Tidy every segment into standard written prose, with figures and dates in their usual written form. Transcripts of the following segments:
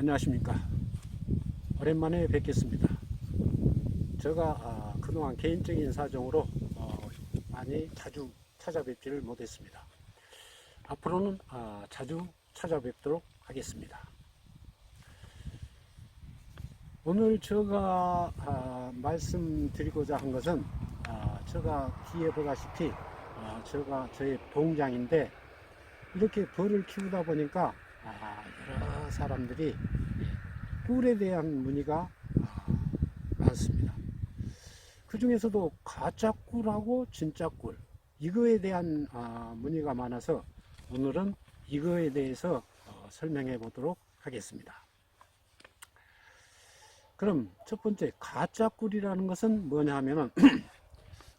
안녕하십니까. 오랜만에 뵙겠습니다. 제가 그동안 개인적인 사정으로 많이 자주 찾아뵙지를 못했습니다. 앞으로는 자주 찾아뵙도록 하겠습니다. 오늘 제가 말씀드리고자 한 것은 제가 뒤에 보다시피 저의 동장인데, 이렇게 벌을 키우다 보니까 여러 사람들이 꿀에 대한 문의가 많습니다. 그 중에서도 가짜 꿀하고 진짜 꿀, 이거에 대한 문의가 많아서 오늘은 이거에 대해서 설명해 보도록 하겠습니다. 그럼 첫 번째, 가짜 꿀이라는 것은 뭐냐 하면은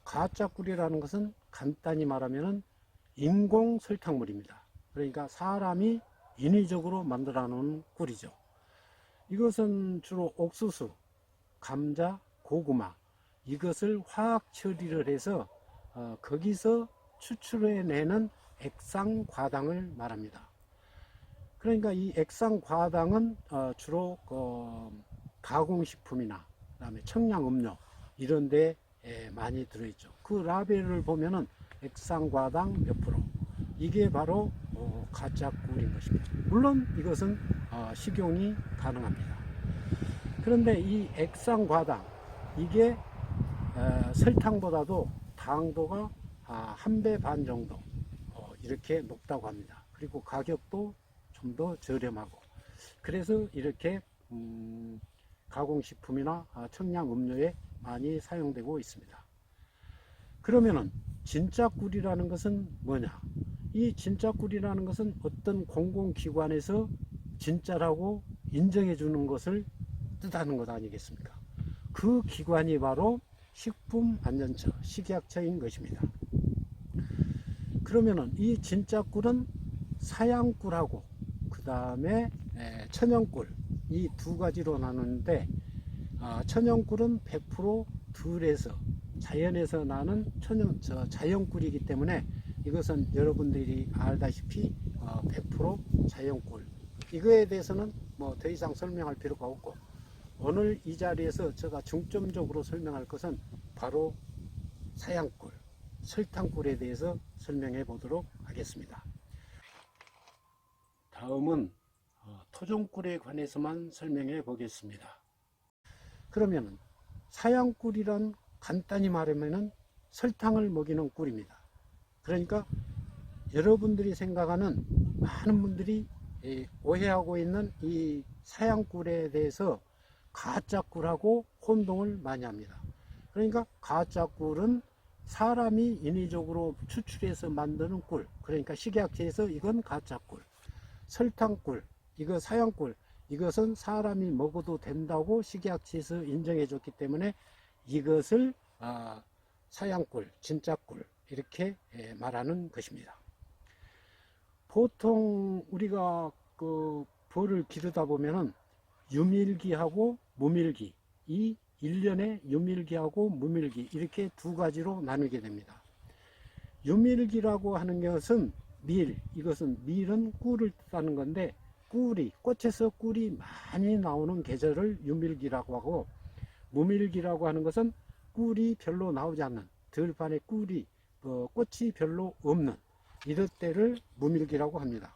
가짜 꿀이라는 것은 간단히 말하면은 인공 설탕물입니다. 그러니까 사람이 인위적으로 만들어 놓은 꿀이죠. 이것은 주로 옥수수, 감자, 고구마, 이것을 화학 처리를 해서 거기서 추출해내는 액상과당을 말합니다. 그러니까 이 액상과당은 주로 가공식품이나 그다음에 청량음료 이런 데 많이 들어있죠. 그 라벨을 보면은 액상과당 몇 프로, 이게 바로 가짜 꿀인 것입니다. 물론 이것은 식용이 가능합니다. 그런데 이 액상과당, 이게 설탕보다도 당도가 1배 반 정도 이렇게 높다고 합니다. 그리고 가격도 좀 더 저렴하고, 그래서 이렇게 가공식품이나 청량음료에 많이 사용되고 있습니다. 그러면은 진짜 꿀이라는 것은 뭐냐? 이 진짜 꿀이라는 것은 어떤 공공기관에서 진짜라고 인정해 주는 것을 뜻하는 것 아니겠습니까? 그 기관이 바로 식품안전처, 식약처인 것입니다. 그러면은 이 진짜 꿀은 사양 꿀하고 그 다음에 천연 꿀, 이 두 가지로 나누는데, 천연 꿀은 100% 들에서 자연에서 나는 자연 꿀이기 때문에 이것은 여러분들이 알다시피 100% 자연 꿀, 이거에 대해서는 뭐 더 이상 설명할 필요가 없고, 오늘 이 자리에서 제가 중점적으로 설명할 것은 바로 사양꿀, 설탕꿀에 대해서 설명해 보도록 하겠습니다. 다음은 토종꿀에 관해서만 설명해 보겠습니다. 그러면 사양꿀이란 간단히 말하면 설탕을 먹이는 꿀입니다. 그러니까 여러분들이 생각하는, 많은 분들이 오해하고 있는 이 사양꿀에 대해서 가짜 꿀하고 혼동을 많이 합니다. 그러니까 가짜 꿀은 사람이 인위적으로 추출해서 만드는 꿀, 그러니까 식약처에서 이건 가짜 꿀, 설탕꿀, 이거 사양꿀, 이것은 사람이 먹어도 된다고 식약처에서 인정해 줬기 때문에 이것을 사양꿀, 진짜 꿀 이렇게 말하는 것입니다. 보통 우리가 그 벌을 기르다 보면은 유밀기하고 무밀기, 이 1년에 유밀기하고 무밀기, 이렇게 두 가지로 나누게 됩니다. 유밀기라고 하는 것은 이것은 밀은 꿀을 뜻하는 건데, 꽃에서 꿀이 많이 나오는 계절을 유밀기라고 하고, 무밀기라고 하는 것은 꿀이 별로 나오지 않는, 들판에 꽃이 별로 없는 이럴 때를 무밀기라고 합니다.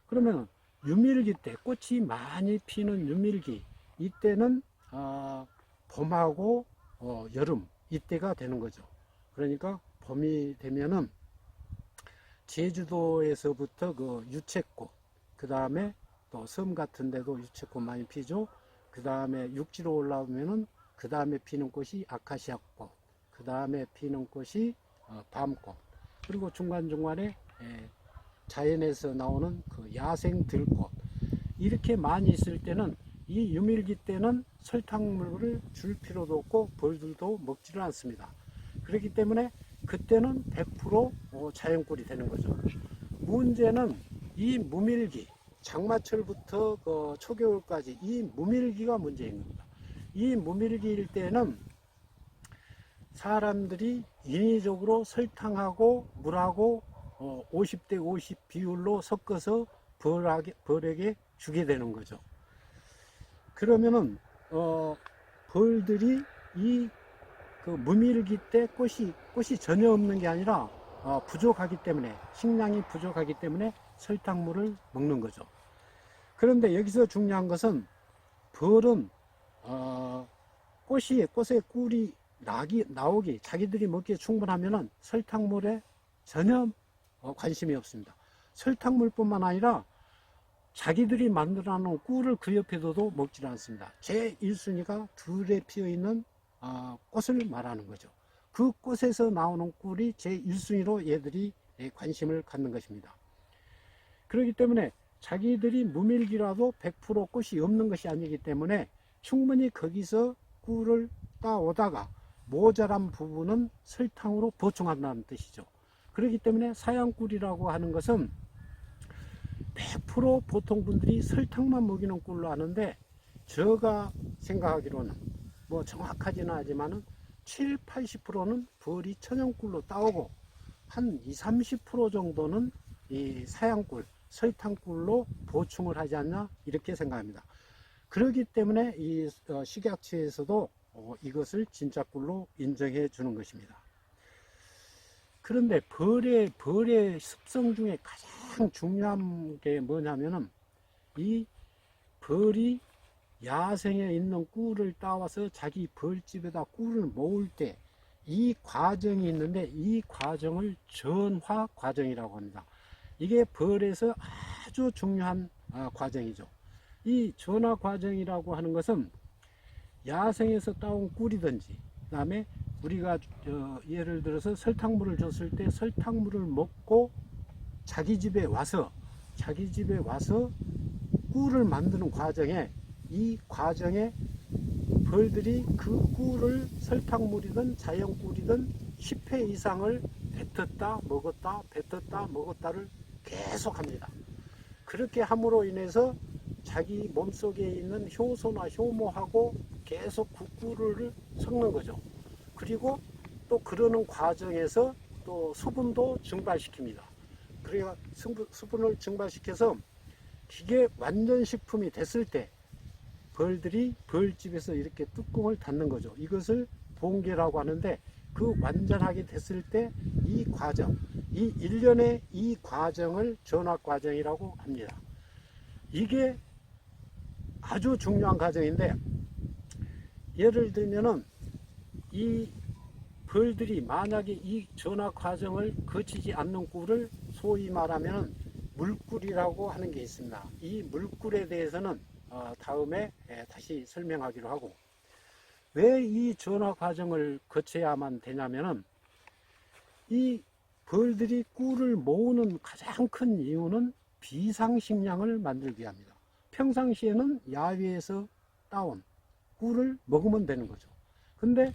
그러면 유밀기 때, 꽃이 많이 피는 유밀기, 이때는 봄하고 여름, 이때가 되는 거죠. 그러니까 봄이 되면은 제주도에서부터 그 유채꽃, 그 다음에 또 섬 같은 데도 유채꽃 많이 피죠. 그 다음에 육지로 올라오면은 그 다음에 피는 꽃이 아카시아 꽃, 그 다음에 피는 꽃이 밤꽃, 그리고 중간중간에 자연에서 나오는 그 야생 들꽃, 이렇게 많이 있을 때는, 이 유밀기 때는 설탕물을 줄 필요도 없고 벌들도 먹지를 않습니다. 그렇기 때문에 그때는 100% 자연꿀이 되는 거죠. 문제는 이 무밀기, 장마철부터 초겨울까지 이 무밀기가 문제인 겁니다. 이 무밀기일 때는 사람들이 인위적으로 설탕하고 물하고 50대 50 비율로 섞어서 벌에게 주게 되는 거죠. 그러면은 벌들이 이 그 무밀기 때 꽃이 전혀 없는 게 아니라 부족하기 때문에, 식량이 부족하기 때문에 설탕물을 먹는 거죠. 그런데 여기서 중요한 것은 벌은 꽃에 꿀이 나오기, 자기들이 먹기에 충분하면은 설탕물에 전혀 관심이 없습니다. 설탕물뿐만 아니라 자기들이 만들어 놓은 꿀을 그 옆에 둬도 먹지 않습니다. 제 1순위가 들에 피어 있는 꽃을 말하는 거죠. 그 꽃에서 나오는 꿀이 제 1순위로 얘들이 관심을 갖는 것입니다. 그렇기 때문에 자기들이 무밀기라도 100% 꽃이 없는 것이 아니기 때문에 충분히 거기서 꿀을 따오다가 모자란 부분은 설탕으로 보충한다는 뜻이죠. 그렇기 때문에 사양꿀이라고 하는 것은 100% 보통 분들이 설탕만 먹이는 꿀로 아는데, 제가 생각하기로는 뭐 정확하지는 않지만은 7, 80%는 벌이 천연꿀로 따오고 한 20, 30% 정도는 이 사양꿀, 설탕꿀로 보충을 하지 않나, 이렇게 생각합니다. 그렇기 때문에 이 식약처에서도 이것을 진짜 꿀로 인정해 주는 것입니다. 그런데 벌의 습성 중에 가장 중요한 게 뭐냐면은, 이 벌이 야생에 있는 꿀을 따와서 자기 벌집에다 꿀을 모을 때 이 과정이 있는데, 이 과정을 전화 과정이라고 합니다. 이게 벌에서 아주 중요한 과정이죠. 이 전화 과정이라고 하는 것은 야생에서 따온 꿀이든지, 그 다음에 우리가 예를 들어서 설탕물을 줬을 때 설탕물을 먹고 자기 집에 와서 꿀을 만드는 과정에, 이 과정에 벌들이 그 꿀을 설탕물이든 자연꿀이든 10회 이상을 뱉었다 먹었다 뱉었다 먹었다를 계속 합니다. 그렇게 함으로 인해서 자기 몸속에 있는 효소나 효모하고 계속 그 꿀을 섞는 거죠. 그리고 또 그러는 과정에서 또 수분도 증발시킵니다. 그러니까 수분을 증발시켜서 이게 완전 식품이 됐을 때 벌들이 벌집에서 이렇게 뚜껑을 닫는 거죠. 이것을 봉개라고 하는데, 그 완전하게 됐을 때 이 과정, 이 1년의 이 과정을 전화 과정이라고 합니다. 이게 아주 중요한 과정인데, 예를 들면은 이 벌들이 만약에 이 전화 과정을 거치지 않는 꿀을 소위 말하면 물꿀이라고 하는 게 있습니다. 이 물꿀에 대해서는 다음에 다시 설명하기로 하고, 왜 이 전화 과정을 거쳐야만 되냐면은, 이 벌들이 꿀을 모으는 가장 큰 이유는 비상식량을 만들기 위함이다. 평상시에는 야외에서 따온 꿀을 먹으면 되는 거죠. 근데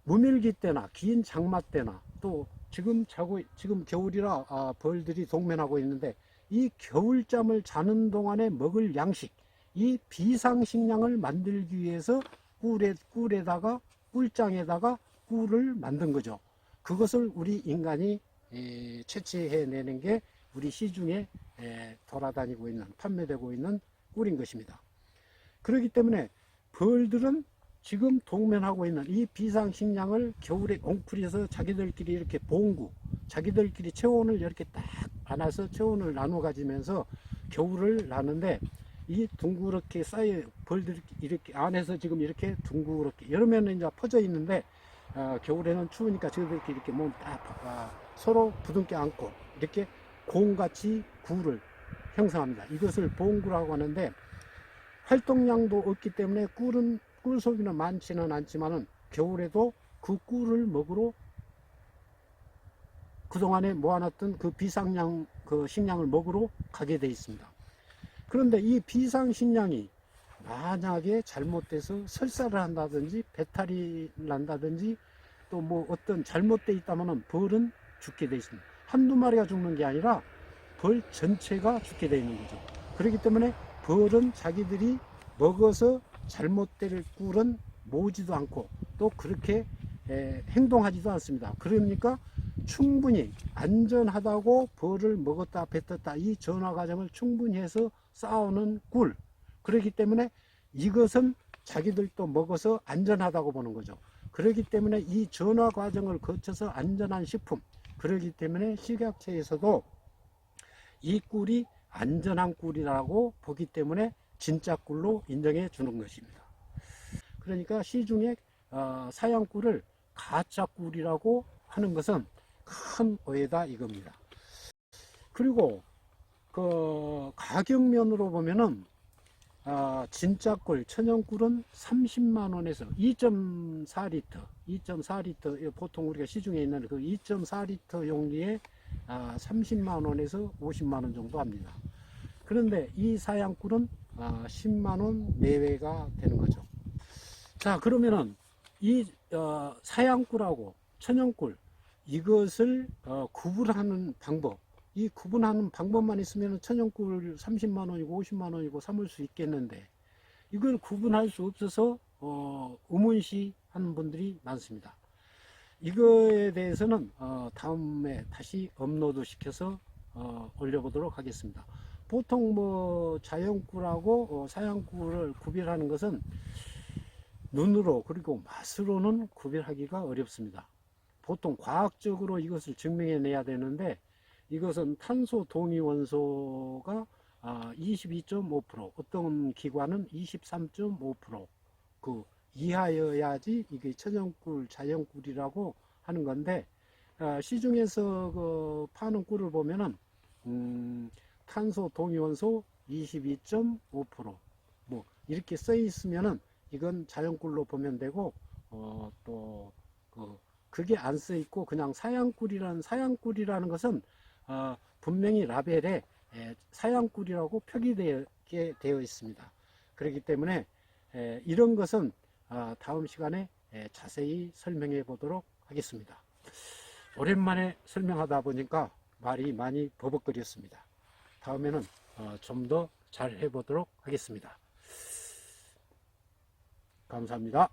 무밀기 때나 긴 장마 때나 또 지금 겨울이라 벌들이 동면하고 있는데, 이 겨울잠을 자는 동안에 먹을 양식, 이 비상식량을 만들기 위해서 꿀에다가 꿀장에다가 꿀을 만든 거죠. 그것을 우리 인간이 채취해내는 게 우리 시중에 돌아다니고 있는, 판매되고 있는 꿀인 것입니다. 그렇기 때문에 벌들은 지금 동면하고 있는 이 비상식량을 겨울에 엉풀이해서 자기들끼리 이렇게 자기들끼리 체온을 이렇게 딱 안아서 체온을 나눠 가지면서 겨울을 나는데, 이 둥그렇게 쌓여 벌들이 이렇게 안에서 지금 이렇게 둥그렇게 여러 면은 이제 퍼져 있는데, 겨울에는 추우니까 저희들끼리 이렇게 몸 딱 서로 부둥켜 안고 이렇게 공같이 굴을 형성합니다. 이것을 봉구라고 하는데, 활동량도 없기 때문에 꿀 속이는 많지는 않지만은 겨울에도 그 꿀을 먹으러 그동안에 모아놨던 그 비상량 식량을 먹으러 가게 되어 있습니다. 그런데 이 비상식량이 만약에 잘못돼서 설사를 한다든지 배탈이 난다든지 또 뭐 어떤 잘못되어 있다면 벌은 죽게 되어 있습니다. 한두 마리가 죽는 게 아니라 벌 전체가 죽게 되어 있는 거죠. 그렇기 때문에 벌은 자기들이 먹어서 잘못될 꿀은 모으지도 않고 또 그렇게 행동하지도 않습니다. 그러니까 충분히 안전하다고 벌을 먹었다 뱉었다 이 전화 과정을 충분히 해서 쌓아오는 꿀, 그렇기 때문에 이것은 자기들도 먹어서 안전하다고 보는 거죠. 그렇기 때문에 이 전화 과정을 거쳐서 안전한 식품, 그렇기 때문에 식약처에서도 이 꿀이 안전한 꿀이라고 보기 때문에 진짜 꿀로 인정해 주는 것입니다. 그러니까 시중에 사양 꿀을 가짜 꿀이라고 하는 것은 큰 오해다 이겁니다. 그리고 그 가격면으로 보면은 진짜 꿀, 천연 꿀은 30만 원에서 2.4리터, 2.4리터 보통 우리가 시중에 있는 그 2.4리터 용기에 30만 원에서 50만 원 정도 합니다. 그런데 이 사양 꿀은 10만 원 내외가 되는 거죠. 자, 그러면은 이 사양 꿀하고 천연 꿀 이것을 구분하는 방법, 이 구분하는 방법만 있으면 천연꿀 30만 원이고 50만 원이고 삼을 수 있겠는데 이걸 구분할 수 없어서 의문시 하는 분들이 많습니다. 이거에 대해서는 다음에 다시 업로드 시켜서 올려보도록 하겠습니다. 보통 뭐 자연꿀하고 사양꿀을 구별하는 것은 눈으로 그리고 맛으로는 구별하기가 어렵습니다. 보통 과학적으로 이것을 증명해내야 되는데 이것은 탄소 동위 원소가 22.5%, 어떤 기관은 23.5% 그 이하여야지 이게 천연꿀, 자연꿀이라고 하는 건데 시중에서 그 파는 꿀을 보면은 탄소 동위 원소 22.5% 뭐 이렇게 써 있으면은 이건 자연꿀로 보면 되고 또 그게 안 써 있고 그냥 사양꿀이라는 것은 분명히 라벨에 사양꿀이라고 표기되게 되어 있습니다. 그렇기 때문에 이런 것은 다음 시간에 자세히 설명해 보도록 하겠습니다. 오랜만에 설명하다 보니까 말이 많이 버벅거렸습니다. 다음에는 좀 더 잘 해보도록 하겠습니다. 감사합니다.